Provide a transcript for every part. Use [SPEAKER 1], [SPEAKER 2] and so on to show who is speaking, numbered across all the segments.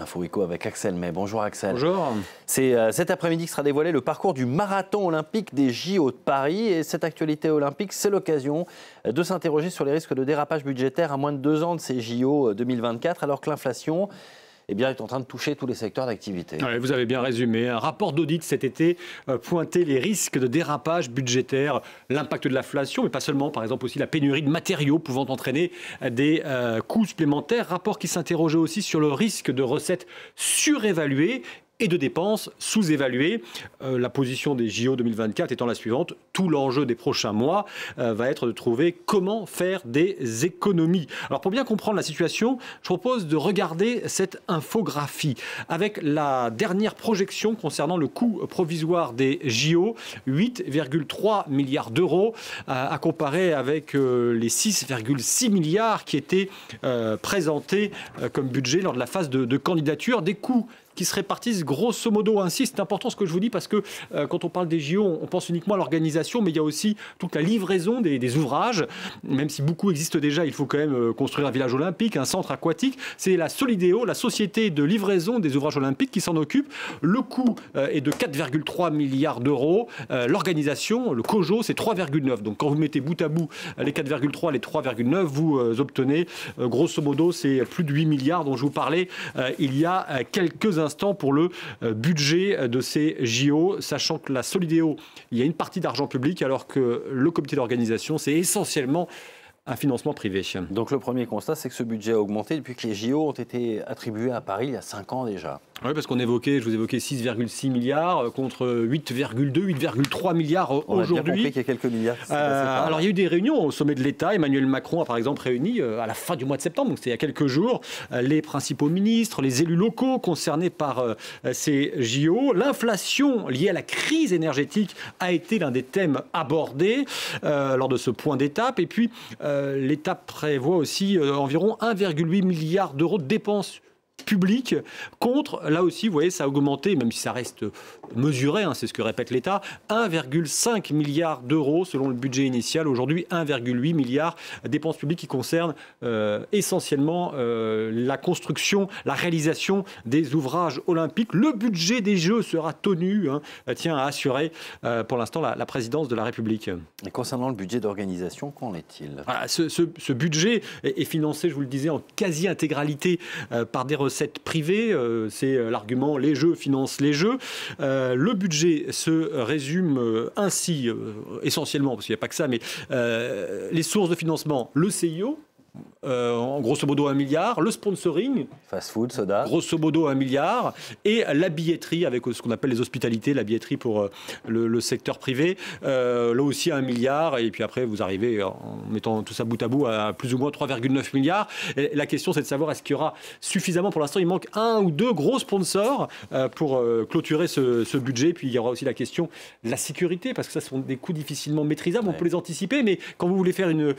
[SPEAKER 1] Info Éco avec Axel May. Bonjour Axel.
[SPEAKER 2] Bonjour.
[SPEAKER 1] C'est cet après-midi que sera dévoilé le parcours du marathon olympique des JO de Paris. Et cette actualité olympique, c'est l'occasion de s'interroger sur les risques de dérapage budgétaire à moins de 2 ans de ces JO 2024, alors que l'inflation est en train de toucher tous les secteurs d'activité.
[SPEAKER 2] Ouais, vous avez bien résumé. Un rapport d'audit cet été pointait les risques de dérapage budgétaire, l'impact de l'inflation, mais pas seulement, par exemple aussi la pénurie de matériaux pouvant entraîner des coûts supplémentaires. Rapport qui s'interrogeait aussi sur le risque de recettes surévaluées et de dépenses sous-évaluées. La position des JO 2024 étant la suivante, tout l'enjeu des prochains mois va être de trouver comment faire des économies. Alors pour bien comprendre la situation, je propose de regarder cette infographie avec la dernière projection concernant le coût provisoire des JO, 8,3 milliards d'euros, à comparer avec les 6,6 milliards qui étaient présentés comme budget lors de la phase de candidature. Des coûts qui se répartissent grosso modo ainsi. C'est important ce que je vous dis parce que quand on parle des JO, on pense uniquement à l'organisation, mais il y a aussi toute la livraison des ouvrages. Même si beaucoup existent déjà, il faut quand même construire un village olympique, un centre aquatique. C'est la Solidéo, la société de livraison des ouvrages olympiques qui s'en occupe. Le coût est de 4,3 milliards d'euros. L'organisation, le COJO, c'est 3,9. Donc quand vous mettez bout à bout les 4,3, les 3,9, vous obtenez grosso modo, c'est plus de 8 milliards dont je vous parlais il y a quelques instants pour le budget de ces JO, sachant que la Solidéo, il y a une partie d'argent public, alors que le comité d'organisation, c'est essentiellement un financement privé.
[SPEAKER 1] Donc le premier constat, c'est que ce budget a augmenté depuis que les JO ont été attribués à Paris il y a 5 ans déjà.
[SPEAKER 2] Oui, parce qu'on évoquait, je vous évoquais 6,6 milliards contre 8,2, 8,3 milliards aujourd'hui.
[SPEAKER 1] On a bien compris qu'il y a quelques milliards.
[SPEAKER 2] Alors il y a eu des réunions au sommet de l'État. Emmanuel Macron a par exemple réuni à la fin du mois de septembre, donc c'était il y a quelques jours, les principaux ministres, les élus locaux concernés par ces JO. L'inflation liée à la crise énergétique a été l'un des thèmes abordés lors de ce point d'étape. Et puis l'État prévoit aussi environ 1,8 milliard d'euros de dépenses public contre, là aussi, vous voyez, ça a augmenté, même si ça reste mesuré, hein, c'est ce que répète l'État, 1,5 milliard d'euros selon le budget initial. Aujourd'hui, 1,8 milliard dépenses publiques qui concernent essentiellement la construction, la réalisation des ouvrages olympiques. Le budget des Jeux sera tenu, tient à assurer pour l'instant la présidence de la République.
[SPEAKER 1] Et concernant le budget d'organisation, qu'en est-il ?
[SPEAKER 2] Ce budget est financé, je vous le disais, en quasi-intégralité par des recettes privées, c'est l'argument, les jeux financent les jeux. Le budget se résume ainsi, essentiellement, parce qu'il n'y a pas que ça, mais les sources de financement, le CIO, en grosso modo 1 milliard, le sponsoring,
[SPEAKER 1] fast-food, soda,
[SPEAKER 2] grosso modo 1 milliard, et la billetterie avec ce qu'on appelle les hospitalités, la billetterie pour le secteur privé, là aussi 1 milliard, et puis après vous arrivez en mettant tout ça bout à bout à plus ou moins 3,9 milliards. Et la question c'est de savoir est-ce qu'il y aura suffisamment, pour l'instant il manque 1 ou 2 gros sponsors pour clôturer ce budget, puis il y aura aussi la question de la sécurité, parce que ça ce sont des coûts difficilement maîtrisables, on peut les anticiper, mais quand vous voulez faire une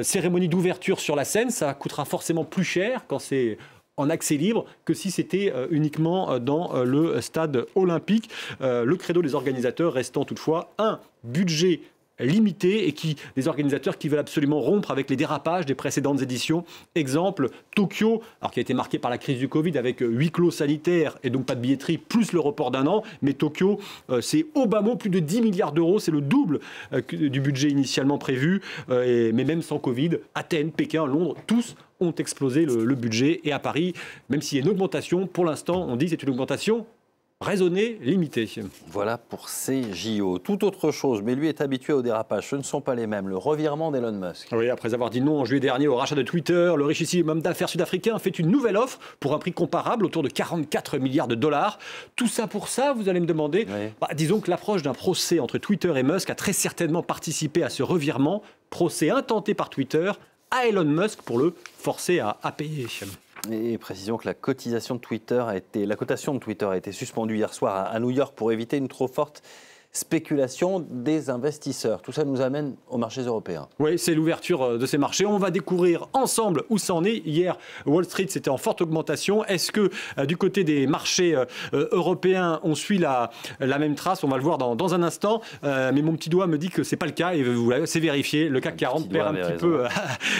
[SPEAKER 2] cérémonie d'ouverture sur la scène, ça coûtera forcément plus cher quand c'est en accès libre que si c'était uniquement dans le stade olympique. Le credo des organisateurs restant toutefois un budget limité et des organisateurs qui veulent absolument rompre avec les dérapages des précédentes éditions. Exemple, Tokyo, alors qui a été marqué par la crise du Covid avec 8 clos sanitaires et donc pas de billetterie, plus le report d'1 an. Mais Tokyo, c'est au bas mot plus de 10 milliards d'euros, c'est le double du budget initialement prévu. Mais même sans Covid, Athènes, Pékin, Londres, tous ont explosé le budget. Et à Paris, même s'il y a une augmentation, pour l'instant, on dit que c'est une augmentation raisonnée, limitée.
[SPEAKER 1] Voilà pour ces JO. Tout autre chose, mais lui est habitué au dérapage. Ce ne sont pas les mêmes. Le revirement d'Elon Musk.
[SPEAKER 2] Oui, après avoir dit non en juillet dernier au rachat de Twitter, le richissime homme d'affaires sud-africain fait une nouvelle offre pour un prix comparable, autour de 44 milliards de dollars. Tout ça pour ça, vous allez me demander. Oui. Disons que l'approche d'un procès entre Twitter et Musk a très certainement participé à ce revirement. Procès intenté par Twitter à Elon Musk pour le forcer à payer.
[SPEAKER 1] Et précisons que la cotation de Twitter a été suspendue hier soir à New York pour éviter une trop forte spéculation des investisseurs. Tout ça nous amène aux marchés européens.
[SPEAKER 2] Oui, c'est l'ouverture de ces marchés. On va découvrir ensemble où ça en est. Hier, Wall Street, c'était en forte augmentation. Est-ce que du côté des marchés européens, on suit la même trace? On va le voir dans un instant. Mais mon petit doigt me dit que ce n'est pas le cas. Et c'est vérifié. Le CAC 40 perd un petit peu.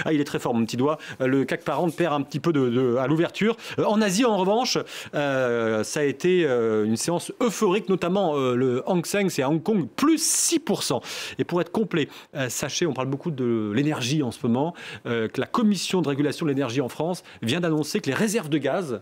[SPEAKER 2] Ah, il est très fort, mon petit doigt. Le CAC 40 perd un petit peu à l'ouverture. En Asie, en revanche, ça a été une séance euphorique, notamment le Hang Seng, c'est à Hong Kong, plus 6%. Et pour être complet, sachez, on parle beaucoup de l'énergie en ce moment, que la Commission de régulation de l'énergie en France vient d'annoncer que les réserves de gaz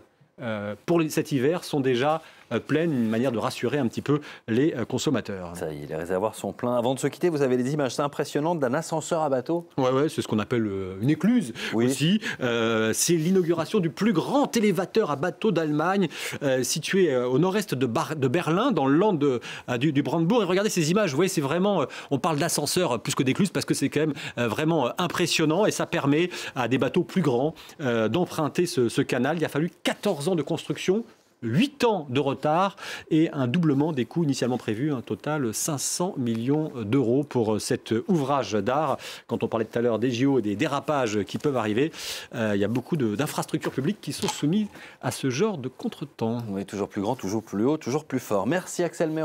[SPEAKER 2] pour cet hiver sont déjà pleines, une manière de rassurer un petit peu les consommateurs.
[SPEAKER 1] Ça y est, les réservoirs sont pleins. Avant de se quitter, vous avez des images impressionnantes d'un ascenseur à bateau.
[SPEAKER 2] Ouais, c'est ce qu'on appelle une écluse aussi. C'est l'inauguration du plus grand élévateur à bateau d'Allemagne, situé au nord-est de Berlin, dans le land du Brandebourg. Et regardez ces images, vous voyez, c'est vraiment, on parle d'ascenseur plus que d'écluse parce que c'est quand même vraiment impressionnant et ça permet à des bateaux plus grands d'emprunter ce canal. Il a fallu 14 ans de construction, 8 ans de retard et un doublement des coûts initialement prévus, un total 500 millions d'euros pour cet ouvrage d'art. Quand on parlait tout à l'heure des JO et des dérapages qui peuvent arriver, il y a beaucoup d'infrastructures publiques qui sont soumises à ce genre de contretemps.
[SPEAKER 1] Oui, toujours plus grand, toujours plus haut, toujours plus fort. Merci Axel May.